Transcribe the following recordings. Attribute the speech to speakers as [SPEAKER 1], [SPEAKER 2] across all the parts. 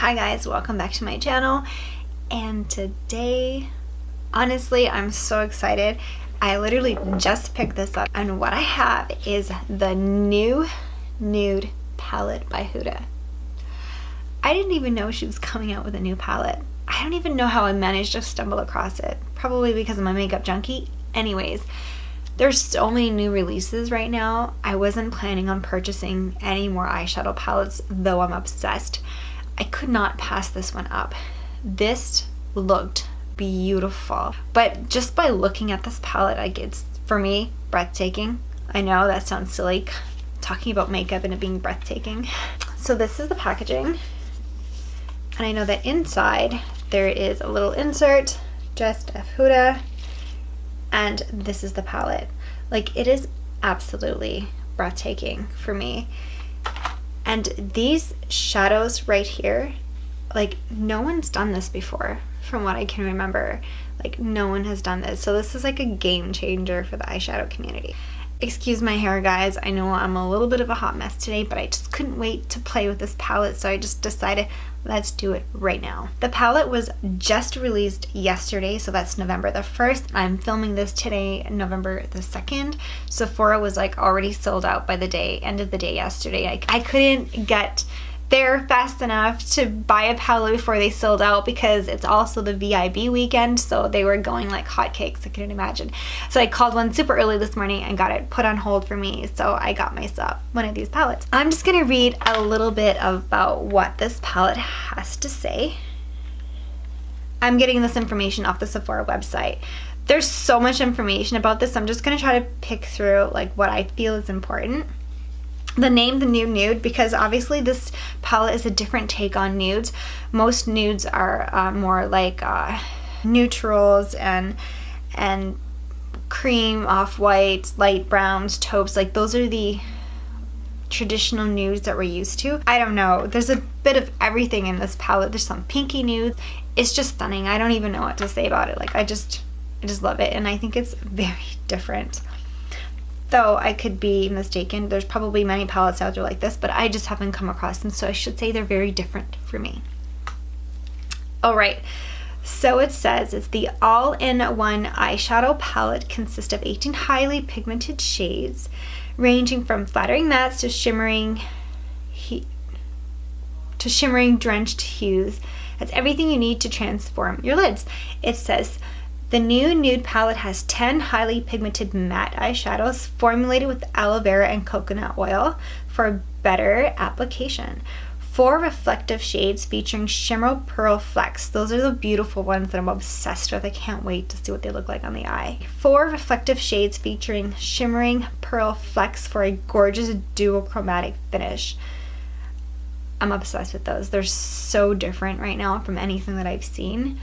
[SPEAKER 1] Hi guys, welcome back to my channel. And today, honestly, I'm so excited. I literally just picked this up, and what I have is the new Nude palette by Huda. I didn't even know she was coming out with a new palette. I don't even know how I managed to stumble across it. Probably because I'm a makeup junkie. Anyways, there's so many new releases right now. I wasn't planning on purchasing any more eyeshadow palettes, though I'm obsessed. I could not pass this one up. This looked beautiful. But just by looking at this palette, it's, for me, breathtaking. I know that sounds silly, talking about makeup and it being breathtaking. So this is the packaging. And I know that inside there is a little insert just of Huda, and this is the palette. Like, it is absolutely breathtaking for me. And these shadows right here, like, no one's done this before from what I can remember. Like, no one has done this. So this is like a game changer for the eyeshadow community. Excuse my hair, guys. I know I'm a little bit of a hot mess today, but I just couldn't wait to play with this palette, so I just decided let's do it right now. The palette was just released yesterday, so that's November the 1st. I'm filming this today, November the 2nd. Sephora was like already sold out by the end of the day yesterday. I couldn't get there fast enough to buy a palette before they sold out, because it's also the VIB weekend, so they were going like hotcakes. I couldn't imagine. So I called one super early this morning and got it put on hold for me, so I got myself one of these palettes. I'm just gonna read a little bit about what this palette has to say. I'm getting this information off the Sephora website. There's so much information about this. I'm just gonna try to pick through like what I feel is important. The name, the new Nude, because obviously this palette is a different take on nudes. Most nudes are more like neutrals and cream, off-white, light browns, taupes. Like, those are the traditional nudes that we're used to. I don't know. There's a bit of everything in this palette. There's some pinky nudes. It's just stunning. I don't even know what to say about it. Like, I just love it, and I think it's very different. Though I could be mistaken. There's probably many palettes out there like this, but I just haven't come across them, so I should say they're very different for me. Alright, so it says it's the all-in-one eyeshadow palette, consists of 18 highly pigmented shades, ranging from flattering mattes to shimmering drenched hues. That's everything you need to transform your lids. It says the new Nude palette has 10 highly pigmented matte eyeshadows formulated with aloe vera and coconut oil for better application. 4 reflective shades featuring shimmer pearl flecks. Those are the beautiful ones that I'm obsessed with. I can't wait to see what they look like on the eye. 4 reflective shades featuring shimmering pearl flecks for a gorgeous duochromatic finish. I'm obsessed with those. They're so different right now from anything that I've seen.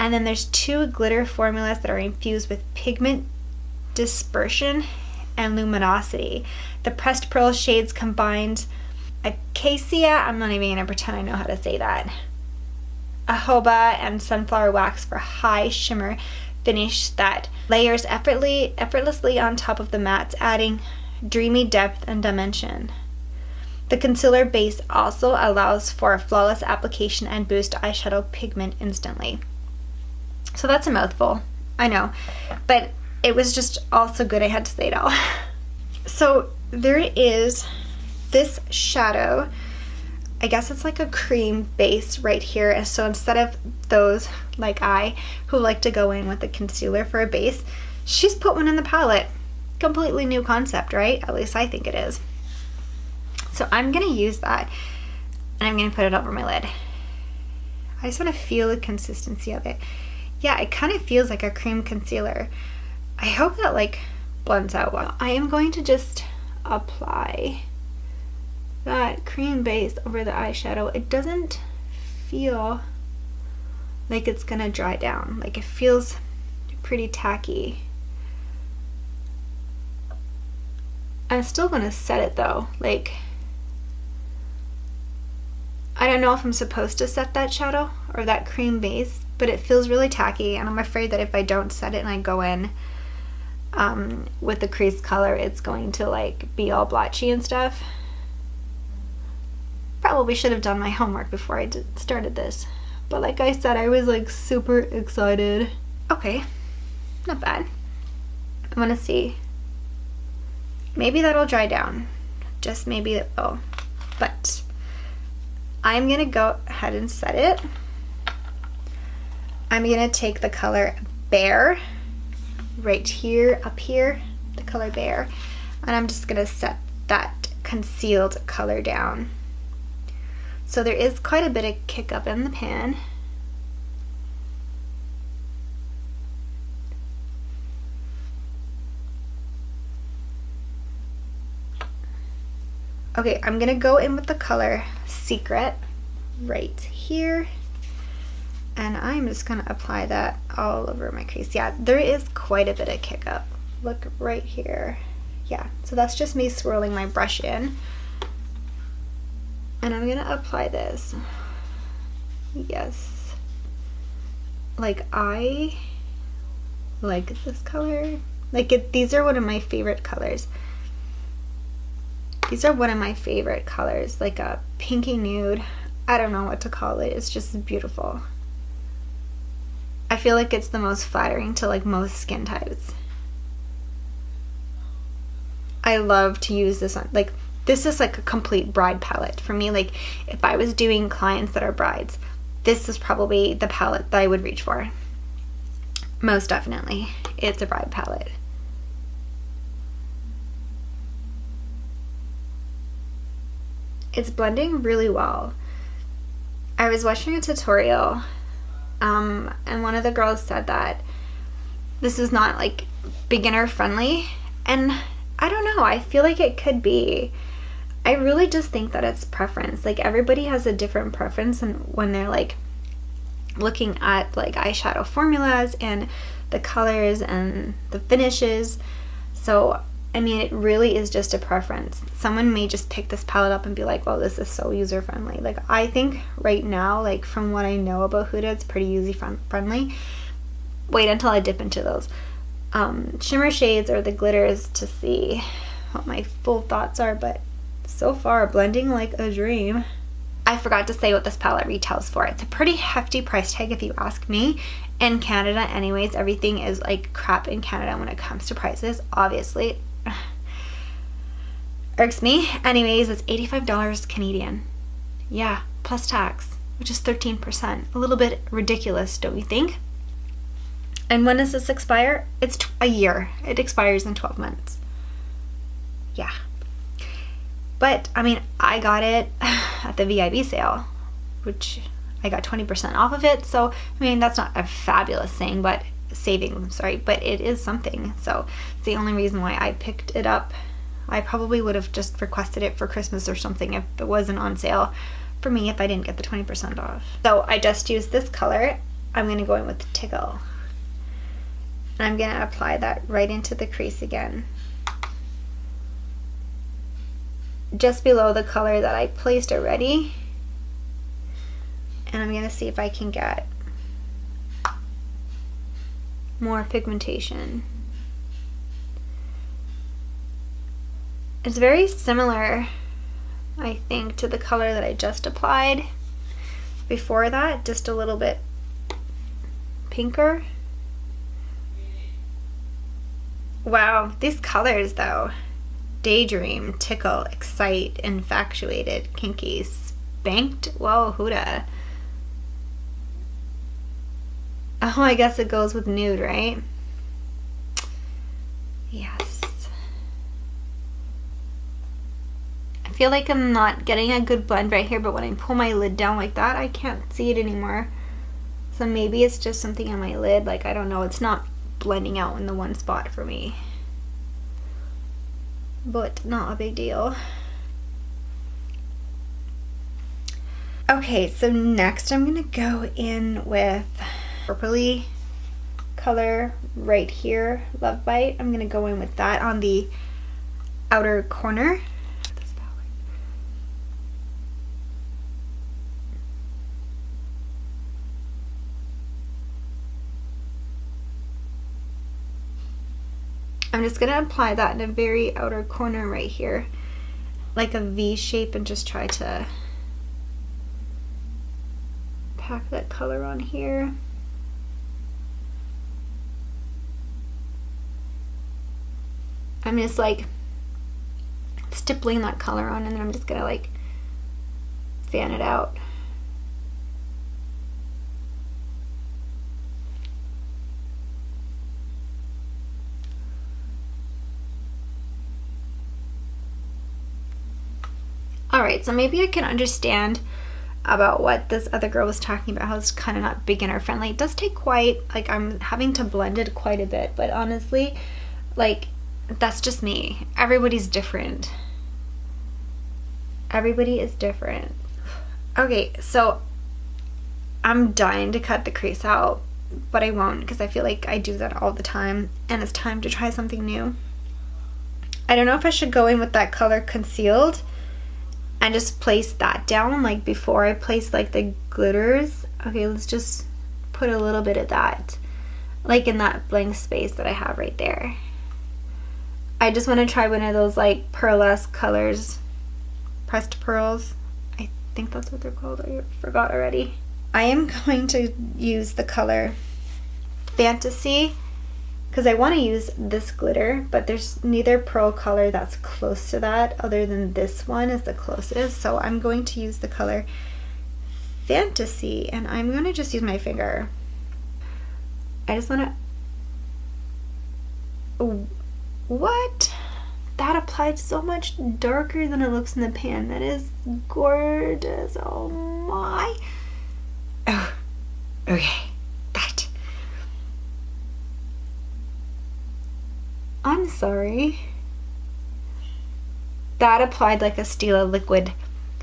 [SPEAKER 1] And then there's 2 glitter formulas that are infused with pigment dispersion and luminosity. The pressed pearl shades combines acacia, I'm not even gonna pretend I know how to say that, jojoba, and sunflower wax for high shimmer finish that layers effortlessly on top of the mattes, adding dreamy depth and dimension. The concealer base also allows for a flawless application and boost eyeshadow pigment instantly. So that's a mouthful, I know, but it was just all so good I had to say it all. So there is this shadow. I guess it's like a cream base right here. And so instead of those like I, who like to go in with a concealer for a base, she's put one in the palette. Completely new concept, right? At least I think it is. So I'm gonna use that, and I'm gonna put it over my lid. I just wanna feel the consistency of it. Yeah, it kind of feels like a cream concealer. I hope that like blends out well. I am going to just apply that cream base over the eyeshadow. It doesn't feel like it's gonna dry down. Like, it feels pretty tacky. I'm still gonna set it though. Like, I don't know if I'm supposed to set that shadow or that cream base, but it feels really tacky, and I'm afraid that if I don't set it and I go in with the crease color, it's going to like be all blotchy and stuff. probably should have done my homework before I started this. But like I said, I was like super excited. Okay, not bad. I want to see. Maybe that'll dry down. Just maybe it will. But I'm going to go ahead and set it. I'm going to take the color Bear right here, up here, the color Bear. And I'm just going to set that concealed color down. So there is quite a bit of kick up in the pan. Okay, I'm gonna go in with the color Secret right here. And I'm just gonna apply that all over my crease. Yeah, there is quite a bit of kick up. Look right here. Yeah, so that's just me swirling my brush in. And I'm gonna apply this. Yes. Like, I like this color. Like, these are one of my favorite colors. These are one of my favorite colors, like a pinky nude. I don't know what to call it. It's just beautiful. I feel like it's the most flattering to like most skin types. I love to use this on, like, this is like a complete bride palette for me. Like, if I was doing clients that are brides, this is probably the palette that I would reach for. Most definitely, it's a bride palette. It's blending really well. I was watching a tutorial, and one of the girls said that this is not like beginner friendly, and I don't know, I feel like it could be. I really just think that it's preference. Like, everybody has a different preference, and when they're like looking at like eyeshadow formulas and the colors and the finishes. So I mean, it really is just a preference. Someone may just pick this palette up and be like, well, this is so user friendly. Like, I think right now, like, from what I know about Huda, it's pretty user friendly. Wait until I dip into those shimmer shades or the glitters to see what my full thoughts are, but so far, blending like a dream. I forgot to say what this palette retails for. It's a pretty hefty price tag if you ask me. In Canada anyways, everything is like crap in Canada when it comes to prices, obviously. Irks me. Anyways, it's $85 Canadian. Yeah, plus tax, which is 13%. A little bit ridiculous, don't you think? And when does this expire? It's a year. It expires in 12 months. Yeah. But, I mean, I got it at the VIB sale, which I got 20% off of it. So, I mean, that's not a fabulous thing, but saving, sorry, but it is something. So, it's the only reason why I picked it up. I probably would have just requested it for Christmas or something if it wasn't on sale for me if I didn't get the 20% off. So, I just used this color. I'm going to go in with Tickle. And I'm going to apply that right into the crease again. Just below the color that I placed already. And I'm going to see if I can get more pigmentation. It's very similar, I think, to the color that I just applied before that, just a little bit pinker. Wow, these colors though. Daydream, Tickle, Excite, Infatuated, Kinky, Spanked. Whoa, Huda. Oh, I guess it goes with Nude, right? Yes. I feel like I'm not getting a good blend right here, but when I pull my lid down like that, I can't see it anymore. So maybe it's just something on my lid. Like, I don't know. It's not blending out in the one spot for me. But not a big deal. Okay, so next I'm gonna go in with purpley color right here, Love Bite. I'm gonna go in with that on the outer corner. I'm just gonna apply that in a very outer corner right here, like a V shape, and just try to pack that color on here. I'm just like stippling that color on, and then I'm just gonna like fan it out. Alright, so maybe I can understand about what this other girl was talking about, how it's kind of not beginner friendly. It does take quite, like, I'm having to blend it quite a bit, but honestly, like, that's just me. Everybody's different. Everybody is different. Okay, so I'm dying to cut the crease out, but I won't because I feel like I do that all the time, and it's time to try something new. I don't know if I should go in with that color Concealed and just place that down like before I place like the glitters. Okay, let's just put a little bit of that like in that blank space that I have right there. I just want to try one of those like pearlesque colors, pressed pearls. I think that's what they're called. I forgot already. I am going to use the color Fantasy because I want to use this glitter, but there's neither pearl color that's close to that other than this one is the closest. So I'm going to use the color Fantasy, and I'm going to just use my finger. I just want to... What? That applied so much darker than it looks in the pan. That is gorgeous. Oh my. Oh, okay. That. I'm sorry. That applied like a Stila liquid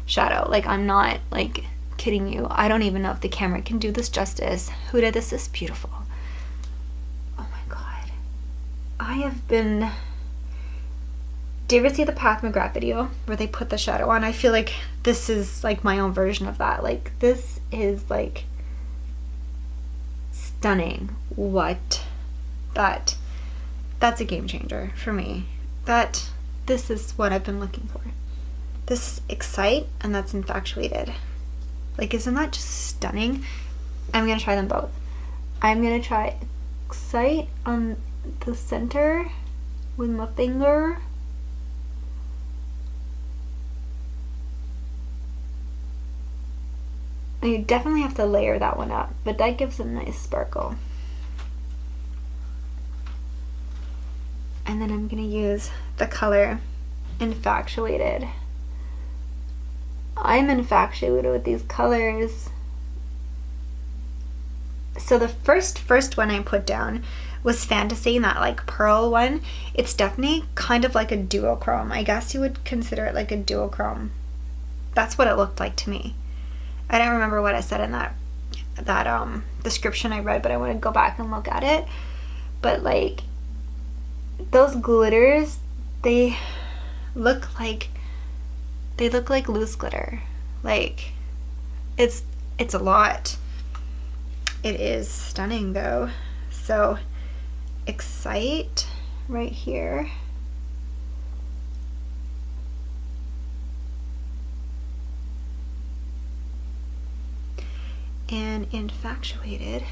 [SPEAKER 1] shadow. Like, I'm not like kidding you. I don't even know if the camera can do this justice. Huda, this is beautiful. Oh my god. I have been... Do you ever see the Pat McGrath video where they put the shadow on? I feel like this is like my own version of that. Like, this is like stunning. What? That's a game changer for me. This is what I've been looking for. This is Excite, and that's Infatuated. Like, isn't that just stunning? I'm gonna try them both. I'm gonna try Excite on the center with my finger. And you definitely have to layer that one up, but that gives a nice sparkle. And then I'm gonna use the color Infatuated. I'm infatuated with these colors. So the first one I put down was Fantasy, that like pearl one. It's definitely kind of like a duochrome. I guess you would consider it like a duochrome. That's what it looked like to me. I don't remember what I said in that description I read, but I want to go back and look at it. But like, those glitters, they look like loose glitter. Like, it's a lot. It is stunning though. So Excite right here. And Infatuated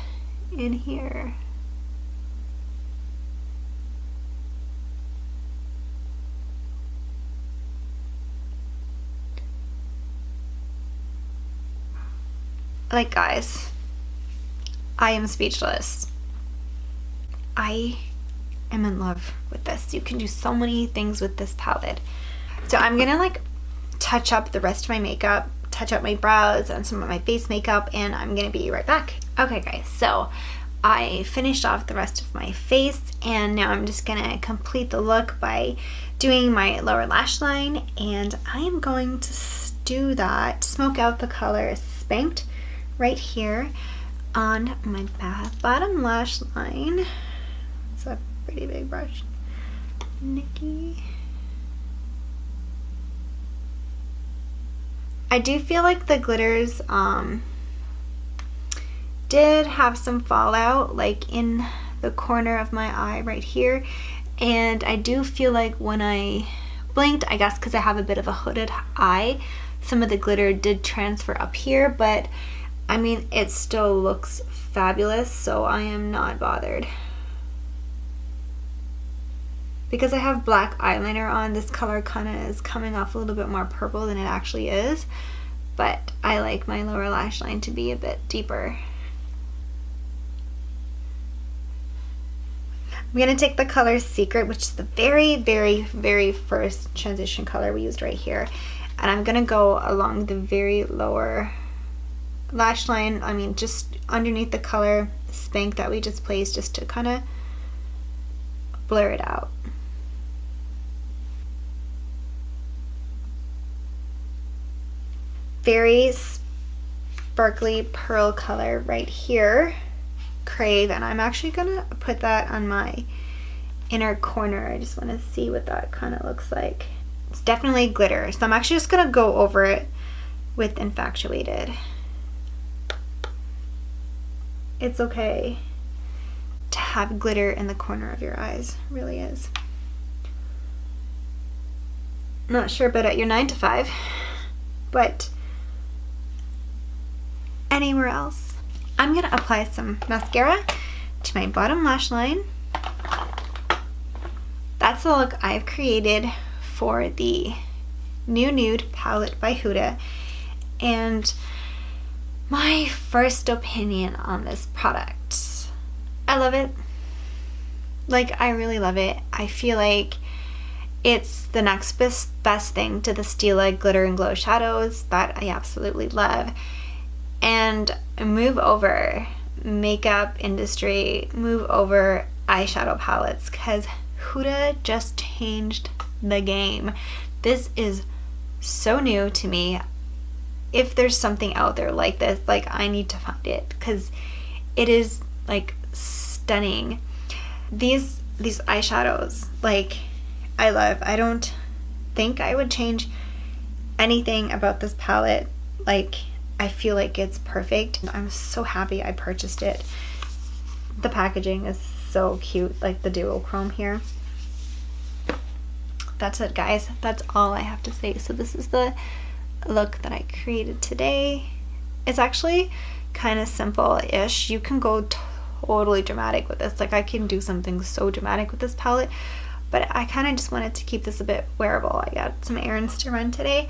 [SPEAKER 1] in here. Like, guys, I am speechless. I am in love with this. You can do so many things with this palette. So I'm gonna like touch up the rest of my makeup, touch up my brows and some of my face makeup, and I'm gonna be right back. Okay guys, so I finished off the rest of my face, and now I'm just gonna complete the look by doing my lower lash line, and I am going to do that, smoke out the color Spanked right here on my bottom lash line. It's a pretty big brush. Nikki. I do feel like the glitters did have some fallout like in the corner of my eye right here, and I do feel like when I blinked, I guess because I have a bit of a hooded eye, some of the glitter did transfer up here, but I mean, it still looks fabulous, so I am not bothered. Because I have black eyeliner on, this color kind of is coming off a little bit more purple than it actually is, but I like my lower lash line to be a bit deeper. I'm going to take the color Secret, which is the very first transition color we used right here, and I'm going to go along the very lower lash line, I mean just underneath the color Spank that we just placed, just to kind of blur it out. Very sparkly pearl color right here, Crave, and I'm actually gonna put that on my inner corner. I just want to see what that kind of looks like. It's definitely glitter, so I'm actually just gonna go over it with Infatuated. It's okay to have glitter in the corner of your eyes, it really is. Not sure about at your 9 to 5, but anywhere else. I'm gonna apply some mascara to my bottom lash line. That's the look I've created for the new Nude palette by Huda, and my first opinion on this product. I love it. Like, I really love it. I feel like it's the next best thing to the Stila Glitter and Glow shadows that I absolutely love. And move over makeup industry, move over eyeshadow palettes, because Huda just changed the game. This is so new to me. If there's something out there like this, like, I need to find it, because it is like stunning. These eyeshadows, like, I love. I don't think I would change anything about this palette. Like, I feel like it's perfect. I'm so happy I purchased it. The packaging is so cute, like the duochrome here. That's it, guys. That's all I have to say. So this is the look that I created today. It's actually kind of simple-ish. You can go totally dramatic with this. Like, I can do something so dramatic with this palette, but I kind of just wanted to keep this a bit wearable. I got some errands to run today,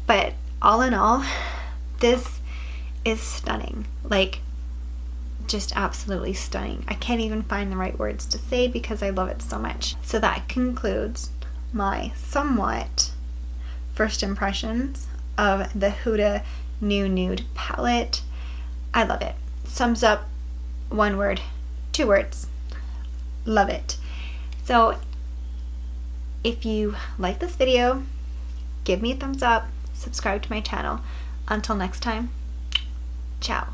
[SPEAKER 1] but all in all, this is stunning. Like, just absolutely stunning. I can't even find the right words to say because I love it so much. So that concludes my somewhat first impressions of the Huda new Nude palette. I love it. Sums up, 1 word, 2 words. Love it. So if you like this video, give me a thumbs up, subscribe to my channel. Until next time, ciao.